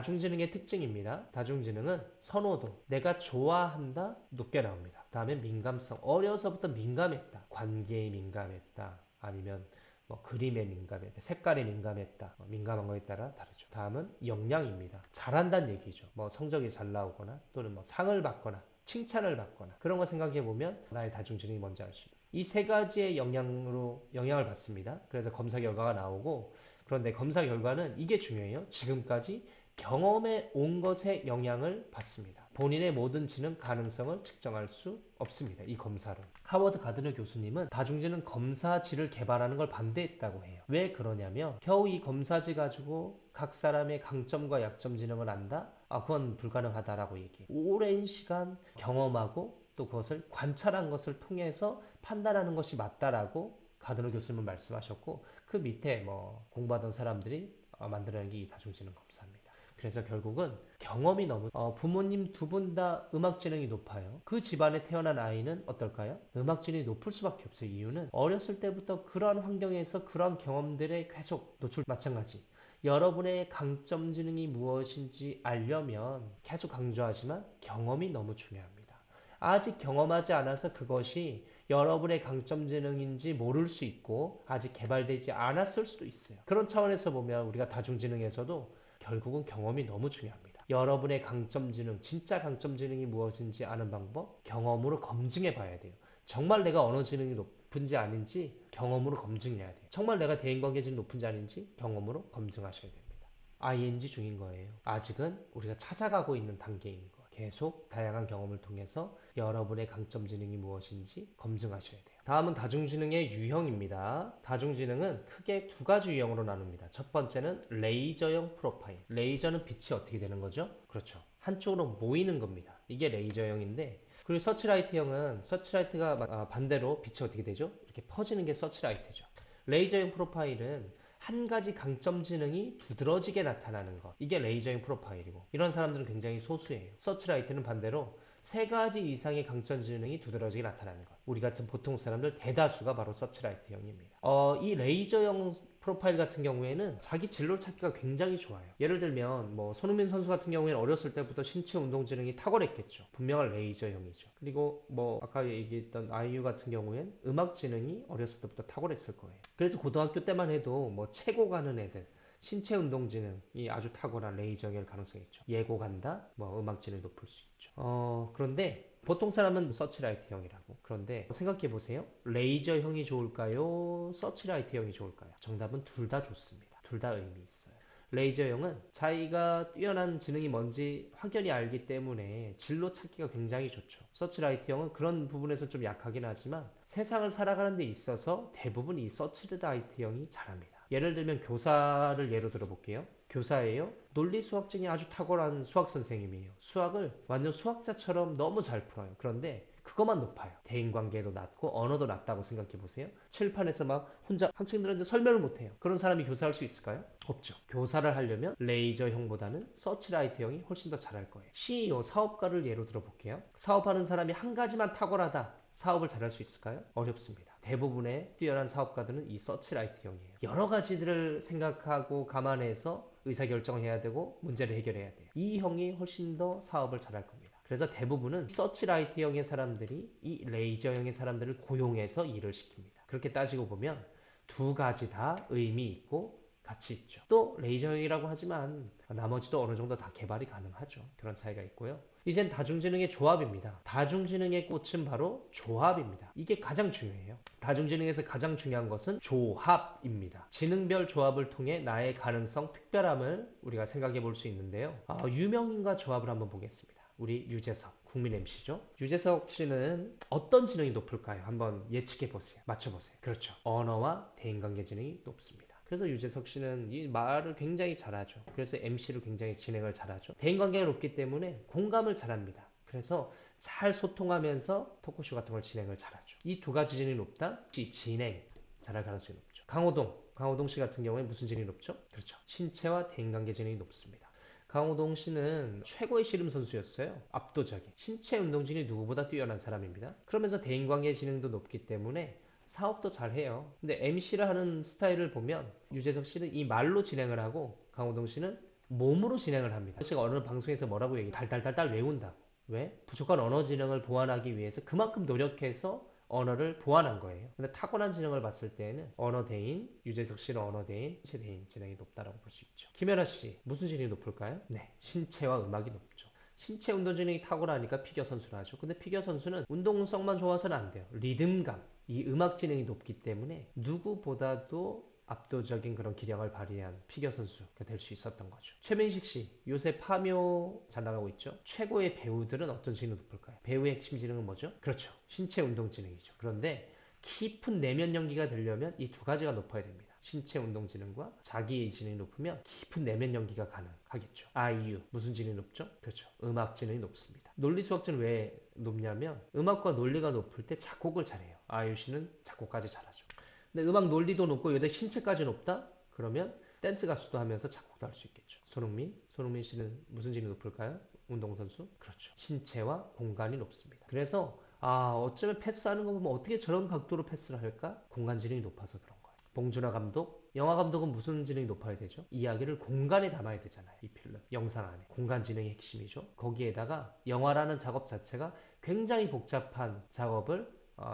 다중지능의 특징입니다. 다중지능은 선호도, 내가 좋아한다, 높게 나옵니다. 다음에 민감성, 어려서부터 민감했다. 관계에 민감했다. 아니면 뭐 그림에 민감했다. 색깔에 민감했다. 민감한 거에 따라 다르죠. 다음은 역량입니다. 잘한다는 얘기죠. 뭐 성적이 잘 나오거나 또는 뭐 상을 받거나 칭찬을 받거나 그런 거 생각해 보면 나의 다중지능이 뭔지 알 수 있습니다. 이 세 가지의 영향을 받습니다. 그래서 검사 결과가 나오고 그런데 검사 결과는 이게 중요해요. 지금까지 경험에 온 것에 영향을 받습니다. 본인의 모든 지능 가능성을 측정할 수 없습니다. 이 검사로. 하워드 가드너 교수님은 다중지능 검사지를 개발하는 걸 반대했다고 해요. 왜 그러냐면 겨우 이 검사지 가지고 각 사람의 강점과 약점 지능을 안다? 그건 불가능하다라고 얘기해요. 오랜 시간 경험하고 또 그것을 관찰한 것을 통해서 판단하는 것이 맞다라고 가드너 교수님은 말씀하셨고 그 밑에 뭐 공부하던 사람들이 만들어낸 게 이 다중지능 검사입니다. 그래서 결국은 경험이 너무 부모님 두 분 다 음악 지능이 높아요. 그 집안에 태어난 아이는 어떨까요? 음악 지능이 높을 수밖에 없어요. 이유는 어렸을 때부터 그러한 환경에서 그러한 경험들에 계속 노출 마찬가지. 여러분의 강점 지능이 무엇인지 알려면 계속 강조하지만 경험이 너무 중요합니다. 아직 경험하지 않아서 그것이 여러분의 강점 지능인지 모를 수 있고 아직 개발되지 않았을 수도 있어요. 그런 차원에서 보면 우리가 다중지능에서도 결국은 경험이 너무 중요합니다. 여러분의 강점 지능, 진짜 강점 지능이 무엇인지 아는 방법, 경험으로 검증해 봐야 돼요. 정말 내가 언어 지능이 높은지 아닌지 경험으로 검증해야 돼요. 정말 내가 대인관계 지능이 높은지 아닌지 경험으로 검증하셔야 됩니다. ing 중인 거예요. 아직은 우리가 찾아가고 있는 단계인 거예요. 계속 다양한 경험을 통해서 여러분의 강점 지능이 무엇인지 검증하셔야 돼요. 다음은 다중지능의 유형입니다. 다중지능은 크게 두 가지 유형으로 나눕니다. 첫 번째는 레이저형 프로파일. 레이저는 빛이 어떻게 되는 거죠? 그렇죠. 한쪽으로 모이는 겁니다. 이게 레이저형인데 그리고 서치라이트형은 서치라이트가 반대로 빛이 어떻게 되죠? 이렇게 퍼지는 게 서치라이트죠. 레이저형 프로파일은 한 가지 강점 지능이 두드러지게 나타나는 것. 이게 레이저형 프로파일이고 이런 사람들은 굉장히 소수예요. 서치라이트는 반대로 세 가지 이상의 강점 지능이 두드러지게 나타나는 것. 우리 같은 보통 사람들 대다수가 바로 서치라이트형입니다. 이 레이저형 프로파일 같은 경우에는 자기 진로 찾기가 굉장히 좋아요. 예를 들면 뭐 손흥민 선수 같은 경우에는 어렸을 때부터 신체 운동 지능이 탁월했겠죠. 분명한 레이저형이죠. 그리고 뭐 아까 얘기했던 아이유 같은 경우에는 음악 지능이 어렸을 때부터 탁월했을 거예요. 그래서 고등학교 때만 해도 뭐 최고 가는 애들 신체 운동 지능이 아주 탁월한 레이저형일 가능성이 있죠. 예고 간다, 뭐 음악 지능이 높을 수 있죠. 그런데 보통 사람은 서치라이트형이라고. 그런데 생각해 보세요. 레이저형이 좋을까요? 서치라이트형이 좋을까요? 정답은 둘 다 좋습니다. 둘 다 의미 있어요. 레이저형은 자기가 뛰어난 지능이 뭔지 확연히 알기 때문에 진로 찾기가 굉장히 좋죠. 서치라이트형은 그런 부분에서 좀 약하긴 하지만 세상을 살아가는 데 있어서 대부분 이 서치라이트형이 잘합니다. 예를 들면 교사를 예로 들어볼게요. 교사예요. 논리 수학증이 아주 탁월한 수학 선생님이에요. 수학을 완전 수학자처럼 너무 잘 풀어요. 그런데 그것만 높아요. 대인관계도 낮고 언어도 낮다고 생각해 보세요. 칠판에서 막 혼자 학생들한테 설명을 못해요. 그런 사람이 교사할 수 있을까요? 없죠. 교사를 하려면 레이저형보다는 서치라이트형이 훨씬 더 잘할 거예요. CEO, 사업가를 예로 들어볼게요. 사업하는 사람이 한 가지만 탁월하다. 사업을 잘할 수 있을까요? 어렵습니다. 대부분의 뛰어난 사업가들은 이 서치라이트형이에요. 여러 가지들을 생각하고 감안해서 의사결정을 해야 되고 문제를 해결해야 돼요. 이 형이 훨씬 더 사업을 잘할 겁니다. 그래서 대부분은 서치라이트형의 사람들이 이 레이저형의 사람들을 고용해서 일을 시킵니다. 그렇게 따지고 보면 두 가지 다 의미 있고 가치 있죠. 또 레이저형이라고 하지만 나머지도 어느 정도 다 개발이 가능하죠. 그런 차이가 있고요. 이젠 다중지능의 조합입니다. 다중지능의 꽃은 바로 조합입니다. 이게 가장 중요해요. 다중지능에서 가장 중요한 것은 조합입니다. 지능별 조합을 통해 나의 가능성, 특별함을 우리가 생각해 볼 수 있는데요. 유명인과 조합을 한번 보겠습니다. 우리 유재석, 국민 MC죠. 유재석 씨는 어떤 지능이 높을까요? 한번 예측해 보세요. 맞춰보세요. 그렇죠. 언어와 대인관계 지능이 높습니다. 그래서 유재석 씨는 이 말을 굉장히 잘하죠. 그래서 MC를 굉장히 진행을 잘하죠. 대인관계가 높기 때문에 공감을 잘합니다. 그래서 잘 소통하면서 토크쇼 같은 걸 진행을 잘하죠. 이 두 가지 지능이 높다? 진행 잘할 가능성이 높죠. 강호동 씨 같은 경우에 무슨 지능이 높죠? 그렇죠. 신체와 대인관계 지능이 높습니다. 강호동 씨는 최고의 씨름 선수였어요. 압도적인. 신체 운동진이 누구보다 뛰어난 사람입니다. 그러면서 대인관계 지능도 높기 때문에 사업도 잘해요. 근데 MC를 하는 스타일을 보면 유재석 씨는 이 말로 진행을 하고 강호동 씨는 몸으로 진행을 합니다. 제가 어느 방송에서 뭐라고 얘기해? 달달달달 외운다고. 왜? 부족한 언어 지능을 보완하기 위해서 그만큼 노력해서 언어를 보완한 거예요. 근데 타고난 지능을 봤을 때에는 언어 대인, 유재석 씨는 언어 대인, 신체 대인 지능이 높다라고 볼 수 있죠. 김연아 씨, 무슨 지능이 높을까요? 네, 신체와 음악이 높죠. 신체 운동 지능이 탁월하니까 피겨 선수를 하죠. 근데 피겨 선수는 운동성만 좋아서는 안 돼요. 리듬감, 이 음악 지능이 높기 때문에 누구보다도 압도적인 그런 기량을 발휘한 피겨 선수가 될 수 있었던 거죠. 최민식 씨, 요새 파묘 잘 나가고 있죠? 최고의 배우들은 어떤 지능이 높을까요? 배우의 핵심 지능은 뭐죠? 그렇죠. 신체 운동 지능이죠. 그런데 깊은 내면 연기가 되려면 이 두 가지가 높아야 됩니다. 신체 운동 지능과 자기의 지능이 높으면 깊은 내면 연기가 가능하겠죠. 아이유 무슨 지능이 높죠? 그렇죠. 음악 지능이 높습니다. 논리 수학 지능 왜 높냐면 음악과 논리가 높을 때 작곡을 잘해요. 아이유 씨는 작곡까지 잘하죠. 근데 음악 논리도 높고 여기다 신체까지 높다? 그러면 댄스 가수도 하면서 작곡도 할 수 있겠죠. 손흥민 씨는 무슨 지능이 높을까요? 운동선수? 그렇죠. 신체와 공간이 높습니다. 그래서 어쩌면 패스하는 거 보면 어떻게 저런 각도로 패스를 할까? 공간 지능이 높아서 그런 거예요. 봉준호 감독, 영화 감독은 무슨 지능이 높아야 되죠? 이야기를 공간에 담아야 되잖아요. 이 필름, 영상 안에. 공간 지능이 핵심이죠. 거기에다가 영화라는 작업 자체가 굉장히 복잡한 작업을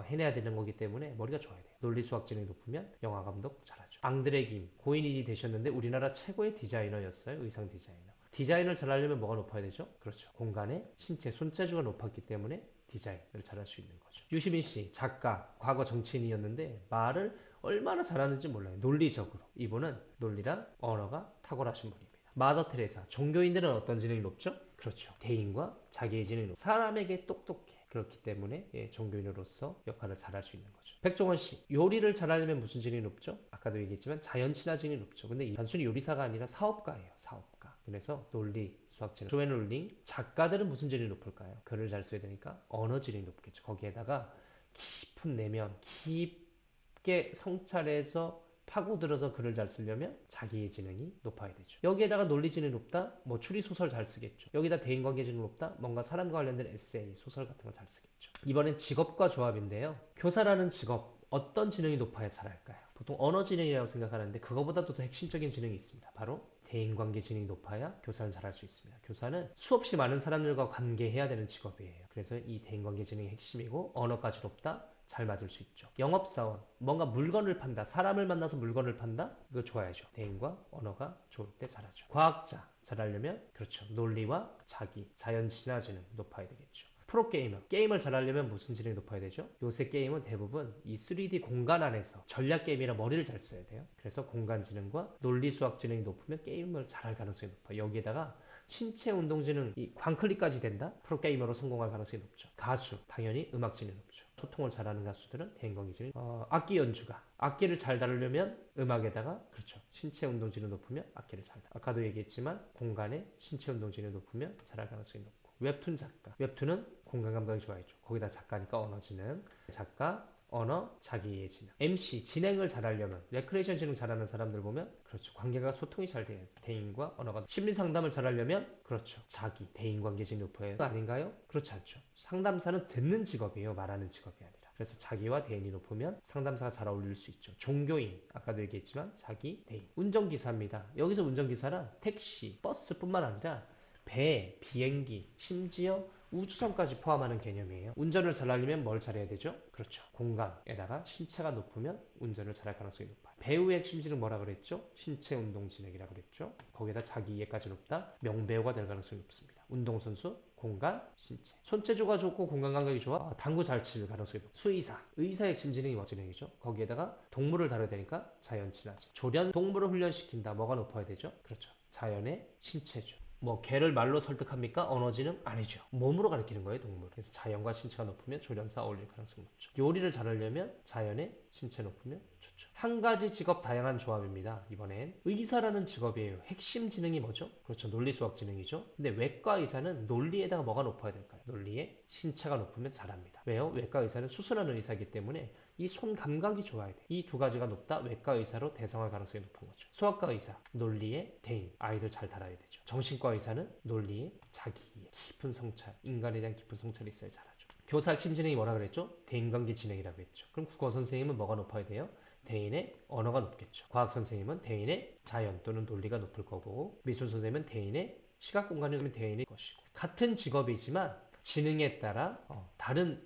해내야 되는 거기 때문에 머리가 좋아야 돼요. 논리 수학 지능이 높으면 영화 감독 잘하죠. 앙드레 김 고인이 되셨는데 우리나라 최고의 디자이너였어요. 의상 디자이너. 디자인을 잘하려면 뭐가 높아야 되죠? 그렇죠. 공간에 신체 손재주가 높았기 때문에 디자인을 잘할 수 있는 거죠. 유시민 씨 작가, 과거 정치인이었는데 말을 얼마나 잘하는지 몰라요. 논리적으로. 이분은 논리랑 언어가 탁월하신 분입니다. 마더 테레사 종교인들은 어떤 지능이 높죠? 그렇죠. 대인과 자기의 지능이 높죠. 사람에게 똑똑해. 그렇기 때문에 종교인으로서 역할을 잘할 수 있는 거죠. 백종원 씨, 요리를 잘하려면 무슨 지능이 높죠? 아까도 얘기했지만 자연 친화 지능이 높죠. 근데 단순히 요리사가 아니라 사업가예요. 사업가. 그래서 논리, 수학 지능. 조앤 롤링, 작가들은 무슨 지능이 높을까요? 글을 잘 써야 되니까 언어 지능이 높겠죠. 거기에다가 깊은 내면, 깊게 성찰해서 파고들어서 글을 잘 쓰려면 자기의 지능이 높아야 되죠. 여기에다가 논리 지능이 높다? 뭐 추리 소설 잘 쓰겠죠. 여기다 대인관계 지능이 높다? 뭔가 사람과 관련된 에세이, 소설 같은 거 잘 쓰겠죠. 이번엔 직업과 조합인데요. 교사라는 직업 어떤 지능이 높아야 잘할까요? 보통 언어 지능이라고 생각하는데 그거보다도 더 핵심적인 지능이 있습니다. 바로 대인관계 지능이 높아야 교사는 잘할 수 있습니다. 교사는 수없이 많은 사람들과 관계해야 되는 직업이에요. 그래서 이 대인관계 지능이 핵심이고 언어까지 높다? 잘 맞을 수 있죠. 영업사원, 뭔가 물건을 판다, 사람을 만나서 물건을 판다? 이거 좋아야죠. 대인과 언어가 좋을 때 잘하죠. 과학자, 잘하려면 그렇죠. 논리와 자기, 자연 친화 지능 높아야 되겠죠. 프로게이머, 게임을 잘하려면 무슨 지능이 높아야 되죠? 요새 게임은 대부분 이 3D 공간 안에서 전략 게임이라 머리를 잘 써야 돼요. 그래서 공간 지능과 논리 수학 지능이 높으면 게임을 잘할 가능성이 높아요. 여기에다가 신체 운동 지능, 이 광클릭까지 된다? 프로게이머로 성공할 가능성이 높죠. 가수, 당연히 음악 지능이 높죠. 소통을 잘하는 가수들은 대인관계 지능. 악기 연주가, 악기를 잘 다루려면 음악에다가 그렇죠. 신체 운동 지능 높으면 악기를 잘 다루. 아까도 얘기했지만 공간에 신체 운동 지능 높으면 잘할 가능성이 높고. 웹툰 작가, 웹툰은 공간 감각이 좋아야죠. 거기다 작가니까 언어 지능, 작가, 언어, 자기의 지능. MC, 진행을 잘하려면 레크레이션 지능 잘하는 사람들 보면 그렇죠. 관계가 소통이 잘 돼요. 대인과 언어가. 심리 상담을 잘하려면 그렇죠. 자기, 대인관계 지능이 높아요. 아닌가요? 그렇지 않죠. 상담사는 듣는 직업이에요. 말하는 직업이 아니라. 그래서 자기와 대인이 높으면 상담사가 잘 어울릴 수 있죠. 종교인, 아까도 얘기했지만 자기, 대인. 운전기사입니다. 여기서 운전기사란 택시, 버스뿐만 아니라 배, 비행기, 심지어 우주선까지 포함하는 개념이에요. 운전을 잘하려면 뭘 잘해야 되죠? 그렇죠. 공간에다가 신체가 높으면 운전을 잘할 가능성이 높아요. 배우의 핵심 지능 뭐라 그랬죠? 신체 운동 지능이라 그랬죠. 거기다 자기 이해까지 높다? 명배우가 될 가능성이 높습니다. 운동선수, 공간, 신체. 손재주가 좋고 공간 감각이 좋아? 당구 잘 칠 가능성이 높고. 수의사, 의사의 핵심 지능이 뭐 지능이죠? 거기에다가 동물을 다뤄야 되니까 자연 친화지. 조련, 동물을 훈련시킨다. 뭐가 높아야 되죠? 그렇죠. 자연의 신체죠. 뭐 개를 말로 설득합니까? 언어지능? 아니죠. 몸으로 가르치는 거예요, 동물. 그래서 자연과 신체가 높으면 조련사 어울릴 가능성이 높죠. 요리를 잘하려면 자연의 신체 높으면 좋죠. 한 가지 직업 다양한 조합입니다. 이번엔 의사라는 직업이에요. 핵심 지능이 뭐죠? 그렇죠. 논리 수학 지능이죠. 근데 외과 의사는 논리에다가 뭐가 높아야 될까요? 논리에 신체가 높으면 잘합니다. 왜요? 외과 의사는 수술하는 의사이기 때문에 이 손 감각이 좋아야 돼. 이 두 가지가 높다 외과 의사로 대성할 가능성이 높은 거죠. 소아과 의사, 논리의 대인, 아이들 잘 다뤄야 되죠. 정신과 의사는 논리의 자기의 깊은 성찰, 인간에 대한 깊은 성찰이 있어야 잘하죠. 교사 핵심 지능이 뭐라 그랬죠? 대인관계 지능이라고 했죠. 그럼 국어 선생님은 뭐가 높아야 돼요? 대인의 언어가 높겠죠. 과학 선생님은 대인의 자연 또는 논리가 높을 거고, 미술 선생님은 대인의 시각 공간이 대인의 것이고, 같은 직업이지만 지능에 따라 다른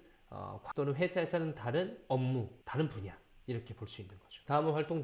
또는 회사에서는 다른 업무, 다른 분야 이렇게 볼 수 있는 거죠. 다음은 활동